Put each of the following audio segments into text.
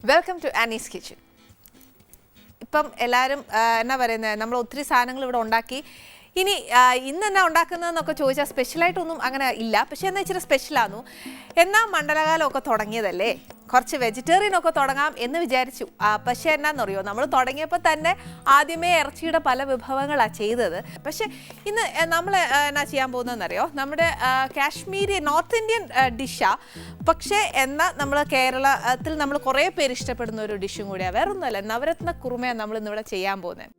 Welcome to Annie's kitchen. ഇപ്പം എല്ലാവരും എന്നാ പറയുന്നത്, നമ്മൾ ഒത്തിരി സാധനങ്ങൾ ഇവിടെ ഉണ്ടാക്കി. ഇനി ഇന്ന് എന്നാ ഉണ്ടാക്കുന്നതെന്നൊക്കെ ചോദിച്ചാൽ സ്പെഷ്യലായിട്ടൊന്നും അങ്ങനെ ഇല്ല. പക്ഷേ എന്നാൽ ഇച്ചിരി സ്പെഷ്യലാന്നു. എന്നാൽ മണ്ഡലകാലമൊക്കെ തുടങ്ങിയതല്ലേ, കുറച്ച് വെജിറ്റേറിയൻ ഒക്കെ തുടങ്ങാം എന്ന് വിചാരിച്ചു. പക്ഷേ എന്നാന്നറിയോ, നമ്മൾ തുടങ്ങിയപ്പോൾ തന്നെ ആദ്യമേ ഇറച്ചിയുടെ പല വിഭവങ്ങളാണ് ചെയ്തത്. പക്ഷേ ഇന്ന് നമ്മൾ എന്നാ ചെയ്യാൻ പോകുന്നതെന്നറിയോ, നമ്മുടെ കാശ്മീരി നോർത്ത് ഇന്ത്യൻ ഡിഷാണ്. പക്ഷേ എന്നാൽ നമ്മൾ കേരളത്തിൽ നമ്മൾ കുറേ പേര് ഇഷ്ടപ്പെടുന്ന ഒരു ഡിഷും കൂടിയാണ്. വേറെ ഒന്നുമല്ല, നവരത്ന കുറുമയാണ് നമ്മൾ ഇന്നിവിടെ ചെയ്യാൻ പോകുന്നത്.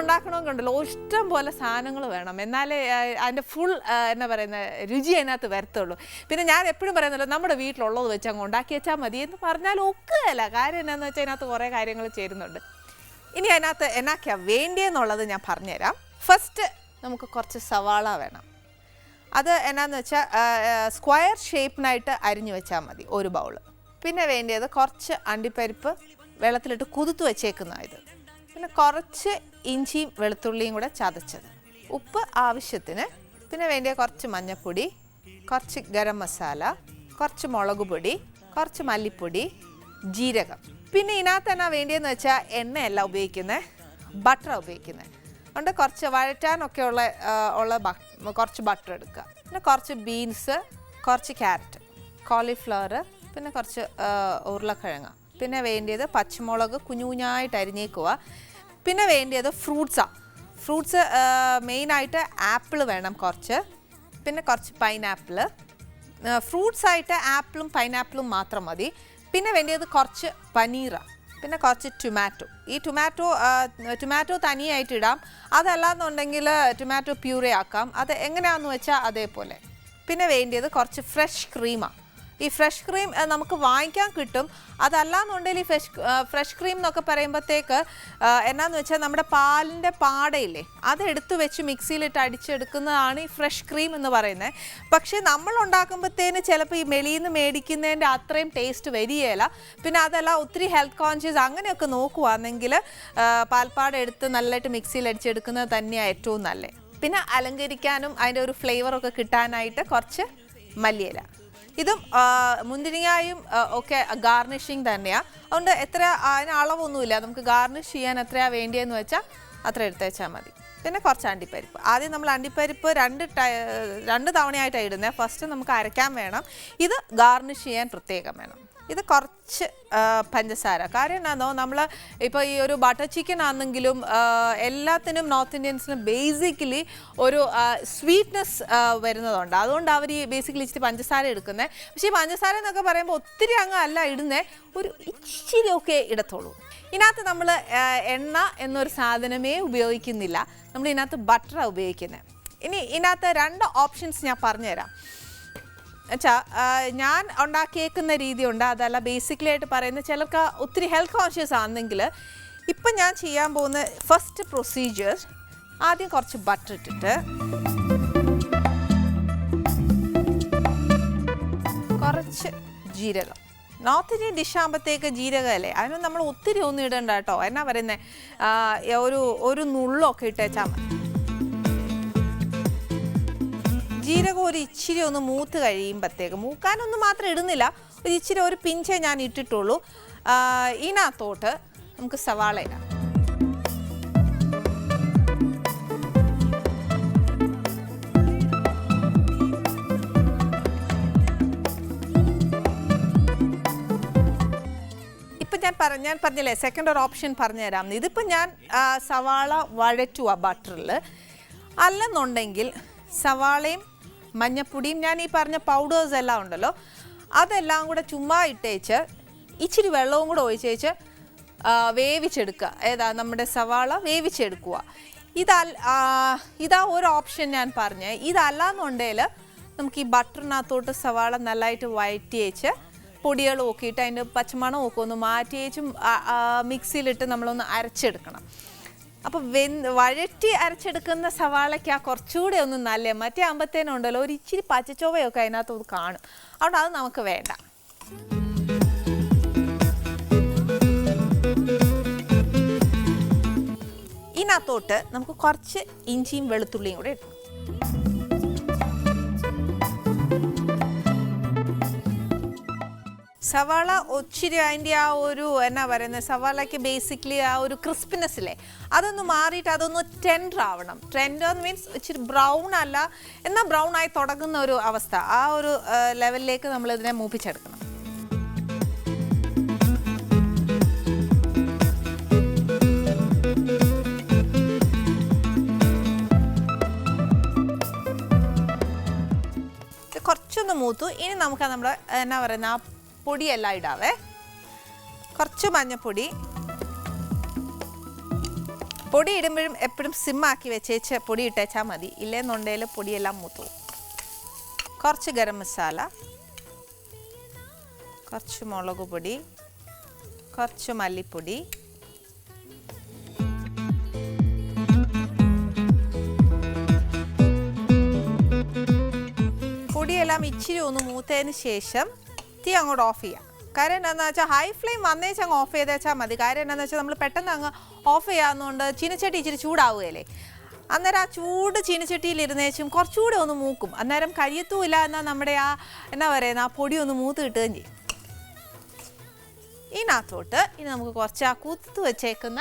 ഉണ്ടാക്കണമെന്നുണ്ടല്ലോ, ഇഷ്ടം പോലെ സാധനങ്ങൾ വേണം, എന്നാലേ അതിൻ്റെ ഫുൾ എന്നാ പറയുന്ന രുചി അതിനകത്ത് വരത്തുള്ളൂ. പിന്നെ ഞാൻ എപ്പോഴും പറയുന്നല്ലോ, നമ്മുടെ വീട്ടിലുള്ളത് വെച്ച് അങ്ങ് ഉണ്ടാക്കി വെച്ചാൽ മതി എന്ന് പറഞ്ഞാൽ ഒക്കുകയല്ല. കാര്യം എന്നാന്ന് വെച്ചാൽ അതിനകത്ത് കുറേ കാര്യങ്ങൾ ചേരുന്നുണ്ട്. ഇനി അതിനകത്ത് എന്നാക്കിയാണ് വേണ്ടിയെന്നുള്ളത് ഞാൻ പറഞ്ഞുതരാം. ഫസ്റ്റ് നമുക്ക് കുറച്ച് സവാള വേണം. അത് എന്നാന്ന് വെച്ചാൽ സ്ക്വയർ ഷേപ്പിനായിട്ട് അരിഞ്ഞു വെച്ചാൽ മതി, ഒരു ബൗള്. പിന്നെ വേണ്ടിയത് കുറച്ച് അണ്ടിപ്പരിപ്പ് വെള്ളത്തിലിട്ട് കുതിർത്ത് വെച്ചേക്കുന്നതായത്. പിന്നെ കുറച്ച് ഇഞ്ചിയും വെളുത്തുള്ളിയും കൂടെ ചതച്ചത്, ഉപ്പ് ആവശ്യത്തിന്. പിന്നെ വേണ്ടിയ കുറച്ച് മഞ്ഞൾപ്പൊടി, കുറച്ച് ഗരം മസാല, കുറച്ച് മുളക് പൊടി, കുറച്ച് മല്ലിപ്പൊടി, ജീരകം. പിന്നെ ഇതിനകത്ത് തന്നെ വേണ്ടിയെന്ന് വെച്ചാൽ എണ്ണയല്ല ഉപയോഗിക്കുന്നത്, ബട്ടറാണ് ഉപയോഗിക്കുന്നത്. അതുകൊണ്ട് കുറച്ച് വഴറ്റാനൊക്കെ ഉള്ള കുറച്ച് ബട്ടർ എടുക്കുക. പിന്നെ കുറച്ച് ബീൻസ്, കുറച്ച് ക്യാരറ്റ്, കോളിഫ്ലവർ, പിന്നെ കുറച്ച് ഉരുളക്കിഴങ്ങ്. പിന്നെ വേണ്ടിയത് പച്ചമുളക് കുഞ്ഞുകുഞ്ഞായിട്ട് അരിഞ്ഞേക്കുക. പിന്നെ വേണ്ടിയത് ഫ്രൂട്ട്സ് മെയിനായിട്ട് ആപ്പിൾ വേണം കുറച്ച്. പിന്നെ കുറച്ച് പൈനാപ്പിള്. ഫ്രൂട്ട്സായിട്ട് ആപ്പിളും പൈനാപ്പിളും മാത്രം മതി. പിന്നെ വേണ്ടിയത് കുറച്ച് പനീർ. പിന്നെ കുറച്ച് ടൊമാറ്റോ. ഈ ടൊമാറ്റോ തനിയായിട്ട് ഇടാം, അതല്ലാന്നുണ്ടെങ്കിൽ ടൊമാറ്റോ പ്യൂറേ ആക്കാം. അത് എങ്ങനെയാണെന്ന് വെച്ചാൽ അതേപോലെ. പിന്നെ വേണ്ടിയത് കുറച്ച് ഫ്രഷ് ക്രീമാണ്. ഈ ഫ്രഷ് ക്രീം നമുക്ക് വാങ്ങിക്കാൻ കിട്ടും. അതല്ലാന്നുണ്ടെങ്കിൽ ഈ ഫ്രഷ് ക്രീം എന്നൊക്കെ പറയുമ്പോഴത്തേക്ക് എന്നാന്ന് വെച്ചാൽ നമ്മുടെ പാലിൻ്റെ പാടയില്ലേ, അത് എടുത്തു വെച്ച് മിക്സിയിലിട്ട് അടിച്ചെടുക്കുന്നതാണ് ഈ ഫ്രഷ് ക്രീം എന്ന് പറയുന്നത്. പക്ഷേ നമ്മൾ ഉണ്ടാക്കുമ്പോഴത്തേന് ചിലപ്പോൾ ഈ മെലിന്ന് മേടിക്കുന്നതിൻ്റെ അത്രയും ടേസ്റ്റ് വരികയില്ല. പിന്നെ അതല്ല, ഒത്തിരി ഹെൽത്ത് കോൺഷ്യസ് അങ്ങനെയൊക്കെ നോക്കുവാണെങ്കിൽ പാൽപ്പാട എടുത്ത് നല്ലതായിട്ട് മിക്സിയിൽ അടിച്ചെടുക്കുന്നത് തന്നെയാണ് ഏറ്റവും നല്ലത്. പിന്നെ അലങ്കരിക്കാനും അതിൻ്റെ ഒരു ഫ്ലേവറൊക്കെ കിട്ടാനായിട്ട് കുറച്ച് മല്ലിയില. ഇതും മുന്തിരിങ്ങായും ഒക്കെ ഗാർണിഷിങ് തന്നെയാണ്. അതുകൊണ്ട് അതിന് അളവൊന്നുമില്ല, നമുക്ക് ഗാർണിഷ് ചെയ്യാൻ എത്രയാണ് വേണ്ടിയെന്ന് വെച്ചാൽ അത്ര എടുത്ത് വെച്ചാൽ മതി. പിന്നെ കുറച്ച് അണ്ടിപ്പരിപ്പ്. ആദ്യം നമ്മൾ അണ്ടിപ്പരിപ്പ് രണ്ട് തവണയായിട്ടാണ് ഇടുന്നത്. ഫസ്റ്റ് നമുക്ക് അരയ്ക്കാൻ വേണം, ഇത് ഗാർണിഷ് ചെയ്യാൻ പ്രത്യേകം വേണം. ഇത് കുറച്ച് പഞ്ചസാര. കാര്യം എന്നാന്നോ, നമ്മൾ ഇപ്പോൾ ഈ ഒരു ബട്ടർ ചിക്കൻ ആണെങ്കിലും എല്ലാത്തിനും നോർത്ത് ഇന്ത്യൻസിനും ബേസിക്കലി ഒരു സ്വീറ്റ്നെസ് വരുന്നതുണ്ട്. അതുകൊണ്ട് അവർ ഈ ബേസിക്കലി ഇച്ചിരി പഞ്ചസാര എടുക്കുന്നത്. പക്ഷേ ഈ പഞ്ചസാര എന്നൊക്കെ പറയുമ്പോൾ ഒത്തിരി അങ്ങ് അല്ല ഇടുന്നത്, ഒരു ഇച്ചിരി ഒക്കെ ഇടത്തുള്ളൂ. ഇതിനകത്ത് നമ്മൾ എണ്ണ എന്നൊരു സാധനമേ ഉപയോഗിക്കുന്നില്ല, നമ്മൾ ഇതിനകത്ത് ബട്ടറാണ് ഉപയോഗിക്കുന്നത്. ഇനി ഇതിനകത്ത് രണ്ട് ഓപ്ഷൻസ് ഞാൻ പറഞ്ഞുതരാം. എന്നുവെച്ചാൽ ഞാൻ ഉണ്ടാക്കിയേക്കുന്ന രീതിയുണ്ട്, അതല്ല ബേസിക്കലി ആയിട്ട് പറയുന്നത്. ചിലർക്ക് ഒത്തിരി ഹെൽത്ത് കോൺഷ്യസ് ആണെങ്കിൽ ഇപ്പം ഞാൻ ചെയ്യാൻ പോകുന്ന ഫസ്റ്റ് പ്രൊസീജിയർ, ആദ്യം കുറച്ച് ബട്ടർ ഇട്ടിട്ട് കുറച്ച് ജീരകം. നോർത്ത് ഇന്ത്യൻ ഡിഷ് ആകുമ്പോഴത്തേക്ക് ജീരകമല്ലേ, അതിന് നമ്മൾ ഒത്തിരി ഒന്നും ഇടണ്ട കേട്ടോ. എന്നാ പറയുന്നത്, ഒരു നുള്ളൊക്കെ ഇട്ടേച്ചാൽ മതി. ജീരകം ഒരു ഇച്ചിരി ഒന്ന് മൂത്ത് കഴിയുമ്പോഴത്തേക്ക്, മൂക്കാനൊന്നും മാത്രം ഇടുന്നില്ല, ഒരു ഇച്ചിരി ഒരു പിഞ്ചേ ഞാൻ ഇട്ടിട്ടുള്ളൂ. ഇതിനകത്തോട്ട് നമുക്ക് സവാള ഇടാം. ഇപ്പം ഞാൻ പറഞ്ഞില്ലേ, സെക്കൻഡ് ഒരു ഓപ്ഷൻ പറഞ്ഞു തരാം. ഇതിപ്പോൾ ഞാൻ സവാള വഴറ്റുക ബട്ടറിൽ. അല്ലെന്നുണ്ടെങ്കിൽ സവാളയും മഞ്ഞപ്പൊടിയും ഞാൻ ഈ പറഞ്ഞ പൗഡേഴ്സ് എല്ലാം ഉണ്ടല്ലോ, അതെല്ലാം കൂടെ ചുമ്മാ ഇട്ടേച്ച് ഇച്ചിരി വെള്ളവും കൂടെ ഒഴിച്ചേച്ച് വേവിച്ചെടുക്കുക. നമ്മുടെ സവാള വേവിച്ചെടുക്കുക. ഇതാ ഒരു ഓപ്ഷൻ ഞാൻ പറഞ്ഞത്. ഇതല്ലാന്നുണ്ടെങ്കിൽ നമുക്ക് ഈ ബട്ടറിനകത്തോട്ട് സവാള നല്ലതായിട്ട് വഴറ്റിയേച്ച് പൊടികൾ നോക്കിയിട്ട് അതിൻ്റെ പച്ചമണമൊക്കെ ഒന്ന് മാറ്റിയേച്ചും മിക്സിയിലിട്ട് നമ്മളൊന്ന് അരച്ചെടുക്കണം. അപ്പോൾ വഴറ്റി അരച്ചെടുക്കുന്ന സവാളയ്ക്ക് കുറച്ചുകൂടെ ഒന്ന് നല്ല, മറ്റേ ആകുമ്പോഴത്തേനുണ്ടല്ലോ ഒരു ഇച്ചിരി പച്ചച്ചോവയൊക്കെ അതിനകത്ത് കാണും. അതുകൊണ്ട് അത് നമുക്ക് വേണ്ട. ഇതിനകത്തോട്ട് നമുക്ക് കുറച്ച് ഇഞ്ചിയും വെളുത്തുള്ളിയും കൂടെ ഇടണം. സവാള ഒച്ചിരി അതിൻ്റെ ആ ഒരു എന്നാ പറയുന്നത്, സവാളയ്ക്ക് ബേസിക്കലി ആ ഒരു ക്രിസ്പിനെസ് ഇല്ലേ, അതൊന്ന് മാറിയിട്ട് അതൊന്ന് ടെൻഡർ ആവണം. ടെൻഡർ മീൻസ് ഇച്ചിരി ബ്രൗൺ അല്ല, എന്നാൽ ബ്രൗൺ ആയി തുടങ്ങുന്ന ഒരു അവസ്ഥ, ആ ഒരു ലെവലിലേക്ക് നമ്മൾ ഇതിനെ മൂപ്പിച്ചെടുക്കണം. കുറച്ചൊന്ന് മൂത്തു. ഇനി നമുക്ക് നമ്മുടെ എന്നാ പറയുന്ന ആ പൊടിയെല്ലാം ഇടാവേ. കുറച്ച് മഞ്ഞൾപ്പൊടി. പൊടി ഇടുമ്പോഴും എപ്പോഴും സിമ്മാക്കി വെച്ചേച്ച് പൊടി ഇട്ടേച്ചാൽ മതി, ഇല്ലെന്നുണ്ടെങ്കിൽ പൊടിയെല്ലാം മൂത്തു. കുറച്ച് ഗരം മസാല, കുറച്ച് മുളക് പൊടി, കുറച്ച് മല്ലിപ്പൊടി, പൊടിയെല്ലാം ഇച്ചിരി ഒന്ന് മൂത്തതിന് ശേഷം തീ അങ്ങോട്ട് ഓഫ് ചെയ്യാം. കാര്യം എന്താണെന്ന് വെച്ചാൽ ഹൈ ഫ്ലെയിം വന്നേച്ച് അങ്ങ് ഓഫ് ചെയ്തേച്ചാൽ മതി. കാര്യം എന്താണെന്ന് വെച്ചാൽ നമ്മൾ പെട്ടെന്ന് അങ്ങ് ഓഫ് ചെയ്യാവുന്നതുകൊണ്ട് ചീനച്ചട്ടി ഇച്ചിരി ചൂടാവുകയല്ലേ. അന്നേരം ആ ചൂട് ചീനച്ചട്ടിയിൽ ഇരുന്നേച്ചും കുറച്ചുകൂടെ ഒന്ന് മൂക്കും. അന്നേരം കരിയത്തുമില്ല, എന്നാൽ നമ്മുടെ ആ എന്നാ പറയുന്ന ആ പൊടി ഒന്ന് മൂത്ത് കിട്ടുകയും ചെയ്യും. ഇതിനകത്തോട്ട് ഇനി നമുക്ക് കുറച്ച് ആ കുത്ത് വെച്ചേക്കുന്ന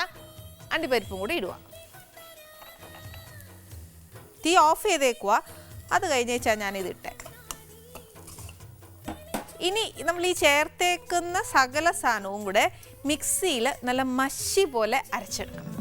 അണ്ടിപ്പരിപ്പും കൂടി ഇടുക. തീ ഓഫ് ചെയ്തേക്കുക. അത് കഴിഞ്ഞേച്ചാൽ ഞാനിതിട്ടെ. ഇനി നമ്മൾ ഈ ചേർത്തേക്കുന്ന സകല സാധനവും കൂടെ മിക്സിയിൽ നല്ല മഷി പോലെ അരച്ചെടുക്കണം.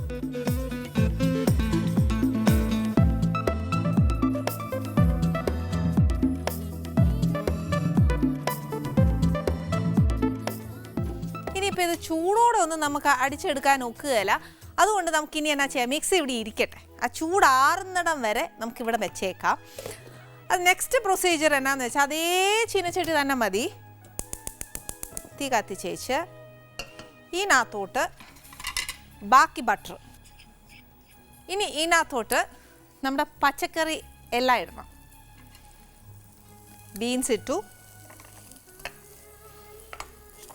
ഇനിയിപ്പോൾ ഇത് ചൂടോടെ ഒന്നും നമുക്ക് അടിച്ചെടുക്കാൻ ഒക്കുകയില്ല. അതുകൊണ്ട് നമുക്കിനി എന്നാ ചെയ്യാം, മിക്സി ഇവിടെ ഇരിക്കട്ടെ. ആ ചൂടാറുന്നിടം വരെ നമുക്കിവിടെ വെച്ചേക്കാം. അത് നെക്സ്റ്റ് പ്രൊസീജിയർ എന്നാന്ന് വെച്ചാൽ അതേ ചീനച്ചട്ടി തന്നെ മതി. തീ കത്തിച്ചേച്ച് ഇതിനകത്തോട്ട് ബാക്കി ബട്ടർ, ഇനി ഇതിനകത്തോട്ട് നമ്മുടെ പച്ചക്കറി എല്ലാം ഇടണം. ബീൻസ് ഇട്ടു,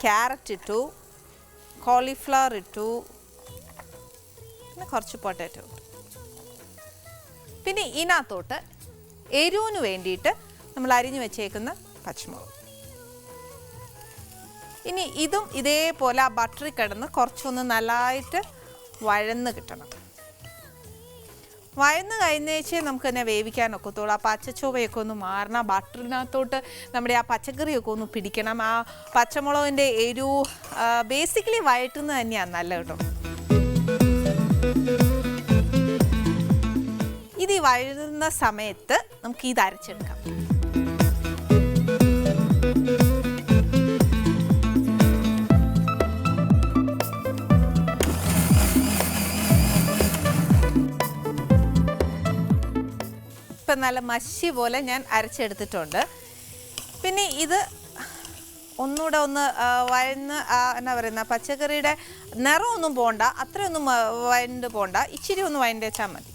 ക്യാരറ്റ് ഇട്ടു, കോളിഫ്ലവർ ഇട്ടു, പിന്നെ കുറച്ച് പൊട്ടാറ്റോ ഇട്ടു. പിന്നെ ഇതിനകത്തോട്ട് എരിവിന് വേണ്ടിയിട്ട് നമ്മൾ അരിഞ്ഞു വെച്ചേക്കുന്ന പച്ചമുളക്. ഇനി ഇതും ഇതേപോലെ ആ ബട്ടറിൽ കിടന്ന് കുറച്ചൊന്ന് നല്ലതായിട്ട് വഴന്ന് കിട്ടണം. വഴന്ന് കഴിഞ്ഞേച്ച് നമുക്ക് തന്നെ വേവിക്കാനൊക്കത്തുള്ളൂ. ആ പച്ചച്ചുവയൊക്കെ ഒന്ന് മാറണം. ബട്ടറിനകത്തോട്ട് നമ്മുടെ ആ പച്ചക്കറിയൊക്കെ ഒന്ന് പിടിക്കണം. ആ പച്ചമുളകിൻ്റെ എരിവ് ബേസിക്കലി വഴറ്റുന്നത് തന്നെയാണ് നല്ല കേട്ടോ. ഇത് വഴറ്റുന്ന സമയത്ത് നമുക്ക് ഇത് അരച്ചെടുക്കാം. ഇപ്പം നല്ല മഷി പോലെ ഞാൻ അരച്ചെടുത്തിട്ടുണ്ട്. പിന്നെ ഇത് ഒന്നുകൂടെ ഒന്ന് വഴന്ന് എന്നാ പറയുന്ന പച്ചക്കറിയുടെ നിറമൊന്നും പോകണ്ട, അത്രയൊന്നും വഴണ്ട് പോകണ്ട, ഇച്ചിരി ഒന്ന് വഴണ്ടേച്ചാൽ മതി.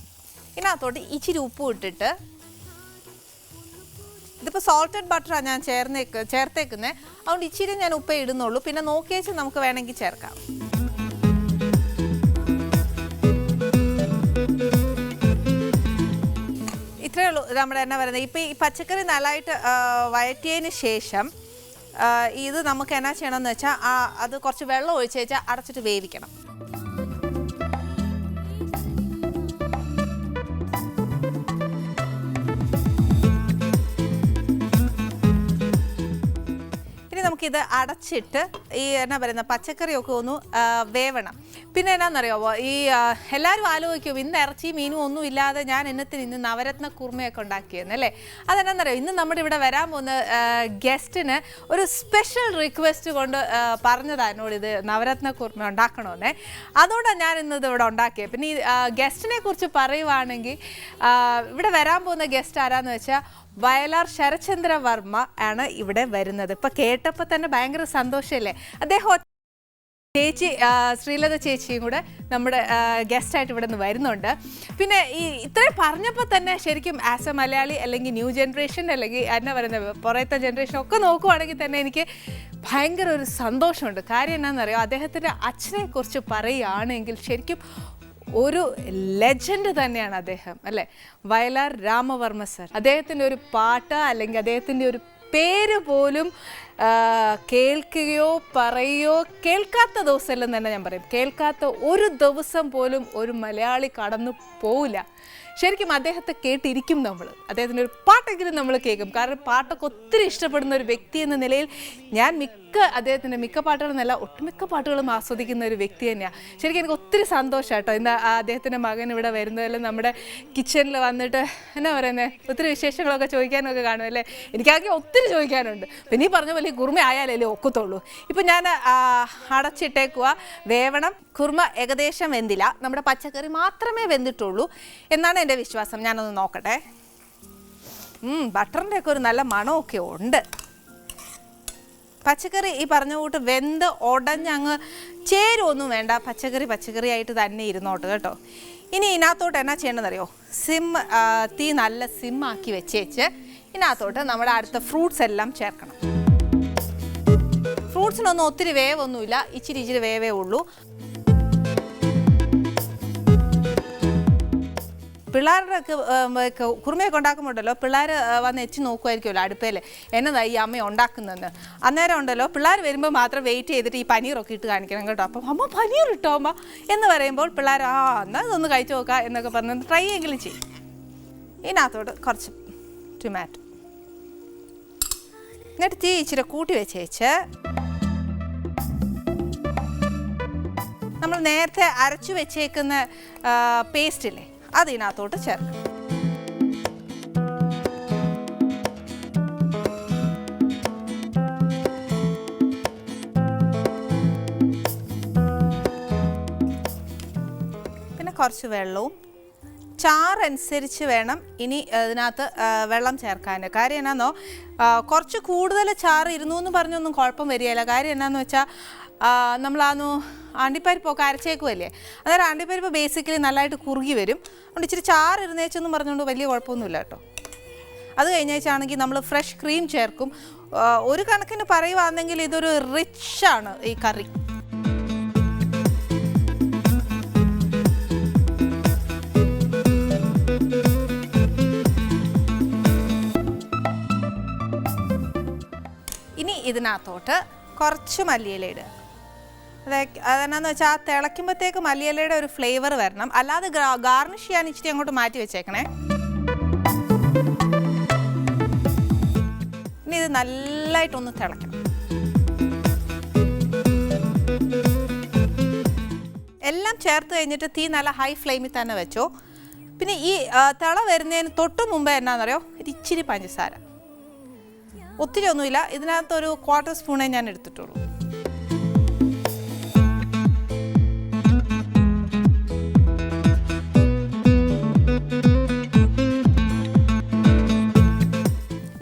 ഇതിനകത്തോട്ട് ഇച്ചിരി ഉപ്പ് ഇട്ടിട്ട്, ഇതിപ്പോൾ സോൾട്ടഡ് ബട്ടറാണ് ഞാൻ ചേർത്തേക്കുന്നത്, അതുകൊണ്ട് ഇച്ചിരി ഞാൻ ഉപ്പേ ഇടുന്നുള്ളൂ. പിന്നെ നോക്കിയേച്ച് നമുക്ക് വേണമെങ്കിൽ ചേർക്കാം. ഇത്രയേ ഉള്ളൂ നമ്മുടെ എന്നാ പറയുന്നത്. ഇപ്പോൾ ഈ പച്ചക്കറി നല്ലതായിട്ട് വഴറ്റിയതിന് ശേഷം ഇത് നമുക്ക് എന്നാ ചെയ്യണമെന്ന് വെച്ചാൽ അത് കുറച്ച് വെള്ളം ഒഴിച്ച് വെച്ചാൽ അടച്ചിട്ട് വേവിക്കണം. നമുക്കിത് അടച്ചിട്ട് ഈ എന്നാ പറയുന്ന പച്ചക്കറിയൊക്കെ ഒന്ന് വേവണം. പിന്നെ എന്നാന്നറിയാമോ, ഈ എല്ലാവരും ആലോചിക്കും ഇന്ന് ഇറച്ചി മീനും ഒന്നും ഇല്ലാതെ ഞാൻ ഇന്ന് നവരത്ന കുർമയൊക്കെ ഉണ്ടാക്കിയെന്നല്ലേ. അതെന്നാന്നറിയോ, ഇന്ന് നമ്മുടെ ഇവിടെ വരാൻ പോകുന്ന ഗസ്റ്റിന് ഒരു സ്പെഷ്യൽ റിക്വസ്റ്റ് കൊണ്ട് പറഞ്ഞതാണ് എന്നോട് ഇത് നവരത്ന കുർമ ഉണ്ടാക്കണമെന്നേ. അതുകൊണ്ടാണ് ഞാൻ ഇന്നത് ഇവിടെ ഉണ്ടാക്കിയത്. പിന്നെ ഈ ഗസ്റ്റിനെ കുറിച്ച് പറയുവാണെങ്കിൽ ഇവിടെ വരാൻ പോകുന്ന ഗസ്റ്റ് ആരാന്ന് വെച്ചാൽ വയലാർ ശരചന്ദ്ര വർമ്മ ആണ് ഇവിടെ വരുന്നത്. ഇപ്പം കേട്ടപ്പോൾ തന്നെ ഭയങ്കര സന്തോഷമല്ലേ. അദ്ദേഹം ചേച്ചി ശ്രീലത ചേച്ചിയും കൂടെ നമ്മുടെ ഗസ്റ്റായിട്ട് ഇവിടെ നിന്ന് വരുന്നുണ്ട്. പിന്നെ ഈ ഇത്രയും പറഞ്ഞപ്പോൾ തന്നെ ശരിക്കും ആസ് എ മലയാളി അല്ലെങ്കിൽ ന്യൂ ജനറേഷൻ അല്ലെങ്കിൽ എന്നാ പറയുന്നത് പുറത്തെ ജനറേഷൻ ഒക്കെ നോക്കുവാണെങ്കിൽ തന്നെ എനിക്ക് ഭയങ്കര ഒരു സന്തോഷമുണ്ട്. കാര്യം എന്നാണെന്നറിയോ, അദ്ദേഹത്തിൻ്റെ അച്ഛനെക്കുറിച്ച് പറയുകയാണെങ്കിൽ ശരിക്കും ഒരു ലെജൻഡ് തന്നെയാണ് അദ്ദേഹം, അല്ലേ? വയലാർ രാമവർമ്മ സർ. അദ്ദേഹത്തിൻ്റെ ഒരു പാട്ട് അല്ലെങ്കിൽ അദ്ദേഹത്തിൻ്റെ ഒരു പേര് പോലും കേൾക്കുകയോ പറയുകയോ കേൾക്കാത്ത ദിവസമല്ലെന്ന് തന്നെ ഞാൻ പറയും. കേൾക്കാത്ത ഒരു ദിവസം പോലും ഒരു മലയാളി കടന്നു പോവില്ല. ശരിക്കും അദ്ദേഹത്തെ കേട്ടിരിക്കും നമ്മൾ. അദ്ദേഹത്തിൻ്റെ ഒരു പാട്ടെങ്കിലും നമ്മൾ കേൾക്കും. കാരണം പാട്ടൊക്കെ ഒത്തിരി ഇഷ്ടപ്പെടുന്ന ഒരു വ്യക്തി എന്ന നിലയിൽ ഞാൻ അദ്ദേഹത്തിൻ്റെ മിക്ക പാട്ടുകളെന്നല്ല ഒട്ടുമിക്ക പാട്ടുകളും ആസ്വദിക്കുന്ന ഒരു വ്യക്തി തന്നെയാണ്. ശരിക്കും എനിക്ക് ഒത്തിരി സന്തോഷം കേട്ടോ ഇന്ന് അദ്ദേഹത്തിൻ്റെ മകൻ ഇവിടെ വരുന്നതിൽ നമ്മുടെ കിച്ചണിൽ വന്നിട്ട് എന്നാ പറയുന്നത് ഒത്തിരി വിശേഷങ്ങളൊക്കെ ചോദിക്കാനൊക്കെ കാണുമല്ലേ. എനിക്കാണെങ്കിൽ ഒത്തിരി ചോദിക്കാനുണ്ട്. പിന്നെ ഈ പറഞ്ഞ പോലെ കുറുമ ആയാലല്ലേ ഒക്കത്തുള്ളൂ. ഇപ്പം ഞാൻ അടച്ചിട്ടേക്കുക, വേവണം. കുറുമ ഏകദേശം വെന്തില്ല, നമ്മുടെ പച്ചക്കറി മാത്രമേ വെന്തിട്ടുള്ളൂ എന്നാണ് എൻ്റെ വിശ്വാസം. ഞാനൊന്ന് നോക്കട്ടെ. ബട്ടറിൻ്റെ ഒക്കെ ഒരു നല്ല മണമൊക്കെ ഉണ്ട്. പച്ചക്കറി ഈ പറഞ്ഞ കൂട്ട് വെന്ത് ഉടഞ്ഞങ്ങ് ചേരുമൊന്നും വേണ്ട. പച്ചക്കറി ആയിട്ട് തന്നെ ഇരുന്നോട്ട് കേട്ടോ. ഇനി ഇതിനകത്തോട്ട് എന്നാ ചെയ്യണമെന്നറിയോ? തീ നല്ല സിമ്മാക്കി വെച്ചേച്ച് ഇതിനകത്തോട്ട് നമ്മുടെ അടുത്ത ഫ്രൂട്ട്സ് എല്ലാം ചേർക്കണം. ഫ്രൂട്ട്സിനൊന്നും ഒത്തിരി വേവൊന്നുമില്ല, ഇച്ചിരി വേവേ ഉള്ളൂ. പിള്ളേരുടെ കുറുമയൊക്കെ ഉണ്ടാക്കുമ്പോണ്ടല്ലോ പിള്ളേർ വന്ന് എച്ച് നോക്കുമായിരിക്കുമല്ലോ അടുപ്പയിൽ എന്നതാ ഈ അമ്മ ഉണ്ടാക്കുന്നതെന്ന്. അന്നേരം ഉണ്ടല്ലോ പിള്ളേർ വരുമ്പോൾ മാത്രം വെയിറ്റ് ചെയ്തിട്ട് ഈ പനീറൊക്കെ ഇട്ട് കാണിക്കണം കേട്ടോ. അപ്പം അമ്മ പനീർ ഇട്ടോ അമ്മ എന്ന് പറയുമ്പോൾ പിള്ളേർ എന്നാൽ ഇതൊന്ന് കഴിച്ചു നോക്കാം എന്നൊക്കെ പറഞ്ഞ് ട്രൈ എങ്കിലും ചെയ്യും. ഇതിനകത്തോട്ട് കുറച്ച് ടൊമാറ്റോ എന്നിട്ട് തീ ഇച്ചിരി കൂട്ടി വെച്ചേച്ച് നമ്മൾ നേരത്തെ അരച്ചു വെച്ചേക്കുന്ന പേസ്റ്റില്ലേ അതിനകത്തോട്ട് ചേർക്കണം. പിന്നെ കുറച്ച് വെള്ളവും ചാറനുസരിച്ച് വേണം ഇനി ഇതിനകത്ത് വെള്ളം ചേർക്കാൻ. കാര്യം എന്നാന്നോ കുറച്ച് കൂടുതൽ ചാറ് ഇരുന്നു എന്ന് പറഞ്ഞൊന്നും കുഴപ്പം വരികയില്ല. കാര്യം എന്നാന്ന് വെച്ചാൽ നമ്മളാന്നു അണ്ടിപ്പരിപ്പൊക്കെ അരച്ചേക്കുമല്ലേ, അന്നേരം അണ്ടിപ്പരിപ്പ് ബേസിക്കലി നല്ലതായിട്ട് കുറുകി വരും. അതുകൊണ്ട് ഇച്ചിരി ചാറ് ഇരുന്നേച്ചെന്ന് പറഞ്ഞുകൊണ്ട് വലിയ കുഴപ്പമൊന്നുമില്ല കേട്ടോ. അത് കഴിഞ്ഞാണെങ്കിൽ നമ്മൾ ഫ്രഷ് ക്രീം ചേർക്കും. ഒരു കണക്കിന് പറയുവാണെങ്കിൽ ഇതൊരു റിച്ചാണ് ഈ കറി. ഇനി ഇതിനകത്തോട്ട് കുറച്ച് മല്ലിയില ഇടുക. അതെന്നാന്ന് വെച്ചാൽ ആ തിളയ്ക്കുമ്പോഴത്തേക്ക് മല്ലിയിലയുടെ ഒരു ഫ്ലേവർ വരണം. അല്ലാതെ ഗാർണിഷ് ചെയ്യാൻ ഇച്ചിരി അങ്ങോട്ട് മാറ്റി വെച്ചേക്കണേ. ഇനി ഇത് നല്ലതായിട്ടൊന്ന് തിളയ്ക്കണം. എല്ലാം ചേർത്ത് കഴിഞ്ഞിട്ട് തീ നല്ല ഹൈ ഫ്ലെയിമിൽ തന്നെ വെച്ചോ. പിന്നെ ഈ തിള വരുന്നതിന് തൊട്ട് മുമ്പേ എന്നാണെന്നറിയോ ഇച്ചിരി പഞ്ചസാര, ഒത്തിരി ഒന്നുമില്ല, ഇതിനകത്തൊരു 1/4 സ്പൂണേ ഞാൻ എടുത്തിട്ടുള്ളൂ.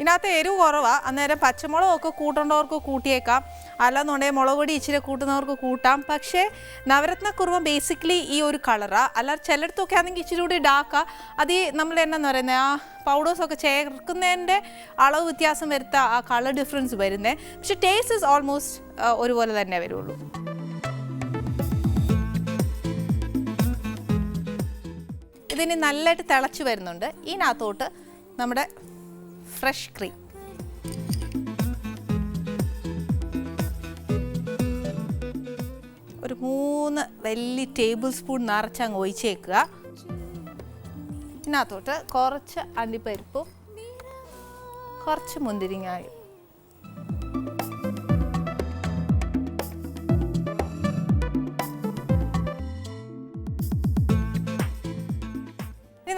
ഇതിനകത്ത് എരിവ് കുറവാണ്. അന്നേരം പച്ചമുളകൊക്കെ കൂട്ടേണ്ടവർക്ക് കൂട്ടിയേക്കാം, അല്ലാന്നുണ്ടെങ്കിൽ മുളക് പൊടി ഇച്ചിരി കൂട്ടുന്നവർക്ക് കൂട്ടാം. പക്ഷേ നവരത്ന കുറുമ ബേസിക്കലി ഈ ഒരു കളറാണ്. അല്ലാതെ ചിലയിടത്തൊക്കെ ആണെങ്കിൽ ഇച്ചിരി കൂടി ഡാർക്കാണ്. അത് ഈ നമ്മൾ എന്നാന്ന് പറയുന്നത് ആ പൗഡേഴ്സൊക്കെ ചേർക്കുന്നതിൻ്റെ അളവ് വ്യത്യാസം വരുത്താം, ആ കളർ ഡിഫറൻസ് വരുന്നത്. പക്ഷെ ടേസ്റ്റ് ഇസ് ഓൾമോസ്റ്റ് ഒരുപോലെ തന്നെ വരുള്ളൂ. ഇതിന് നല്ലതായിട്ട് തിളച്ച് വരുന്നുണ്ട്. ഇതിനകത്തോട്ട് നമ്മുടെ ഫ്രഷ് ക്രീം ഒരു 3 വലിയ ടേബിൾ സ്പൂൺ നിറച്ചങ്ങ് ഒഴിച്ചേക്കുക. ഇതിനകത്തോട്ട് കുറച്ച് അണ്ടിപ്പരിപ്പും കുറച്ച് മുന്തിരിങ്ങായും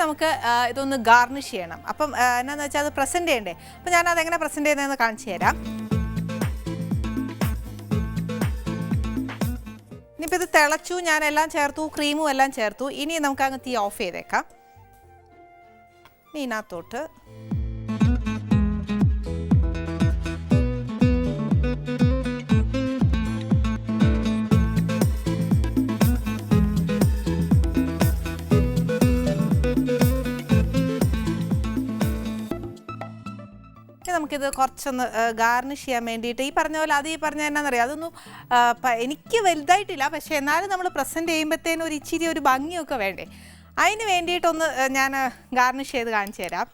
നമുക്ക് ഇതൊന്ന് ഗാർണിഷ് ചെയ്യണം. അപ്പം എന്നാന്ന് വെച്ചാൽ അത് പ്രസൻറ്റ് ചെയ്യണ്ടേ. അപ്പം ഞാനതെങ്ങനെ പ്രസൻറ്റ് ചെയ്യുന്നതെന്ന് കാണിച്ചു തരാം. ഇനിയിപ്പോൾ ഇത് തിളച്ചു, ഞാനെല്ലാം ചേർത്തു, ക്രീമും എല്ലാം ചേർത്തു. ഇനി നമുക്ക് അങ്ങ് തീ ഓഫ് ചെയ്തേക്കാം. ഇനി ഇതിനകത്തോട്ട് നമുക്കിത് കുറച്ചൊന്ന് ഗാർണിഷ് ചെയ്യാൻ വേണ്ടിയിട്ട് ഈ പറഞ്ഞ പോലെ അത് ഈ പറഞ്ഞ എന്നാന്നറിയാം അതൊന്നും എനിക്ക് വലുതായിട്ടില്ല, പക്ഷേ എന്നാലും നമ്മൾ പ്രസൻറ്റ് ചെയ്യുമ്പോഴത്തേനും ഒരു ഇച്ചിരി ഒരു ഭംഗിയൊക്കെ വേണ്ടേ, അതിന് വേണ്ടിയിട്ടൊന്ന് ഞാൻ ഗാർണിഷ് ചെയ്ത് കാണിച്ചു തരാം.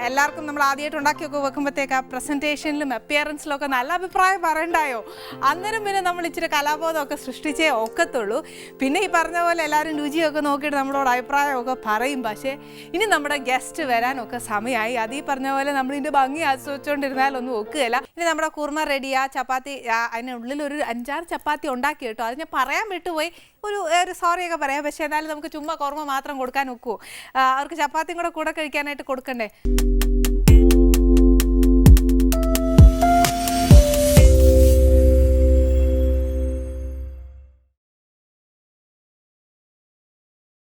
എല്ലാവർക്കും നമ്മൾ ആദ്യമായിട്ട് ഉണ്ടാക്കിയൊക്കെ വെക്കുമ്പോഴത്തേക്ക് ആ പ്രസൻറ്റേഷനിലും അപ്പിയറൻസിലും ഒക്കെ നല്ല അഭിപ്രായം പറയണ്ടായോ, അന്നേരം പിന്നെ നമ്മൾ ഇച്ചിരി കലാബോധമൊക്കെ സൃഷ്ടിച്ചേ ഒക്കത്തുള്ളൂ. പിന്നെ ഈ പറഞ്ഞ പോലെ എല്ലാവരും രുചിയൊക്കെ നോക്കിയിട്ട് നമ്മളോട് അഭിപ്രായമൊക്കെ പറയും. പക്ഷേ ഇനി നമ്മുടെ ഗസ്റ്റ് വരാനൊക്കെ സമയമായി. അത് ഈ പറഞ്ഞ പോലെ നമ്മളിതിൻ്റെ ഭംഗി ആസ്വദിച്ചുകൊണ്ടിരുന്നാലൊന്നും ഒക്കുകയില്ല. ഇനി നമ്മുടെ കുർമ റെഡിയാ, ചപ്പാത്തി അതിനുള്ളിൽ ഒരു 5-6 ചപ്പാത്തി ഉണ്ടാക്കി കേട്ടോ, അത് ഞാൻ പറയാൻ വിട്ടുപോയി, ഒരു സോറിയൊക്കെ പറയാം. പക്ഷേ എന്നാലും നമുക്ക് ചുമ്മാ കുർമ മാത്രം കൊടുക്കാൻ ഒക്കുമോ, അവർക്ക് ചപ്പാത്തിയും കൂടെ കഴിക്കാനായിട്ട് കൊടുക്കണ്ടേ.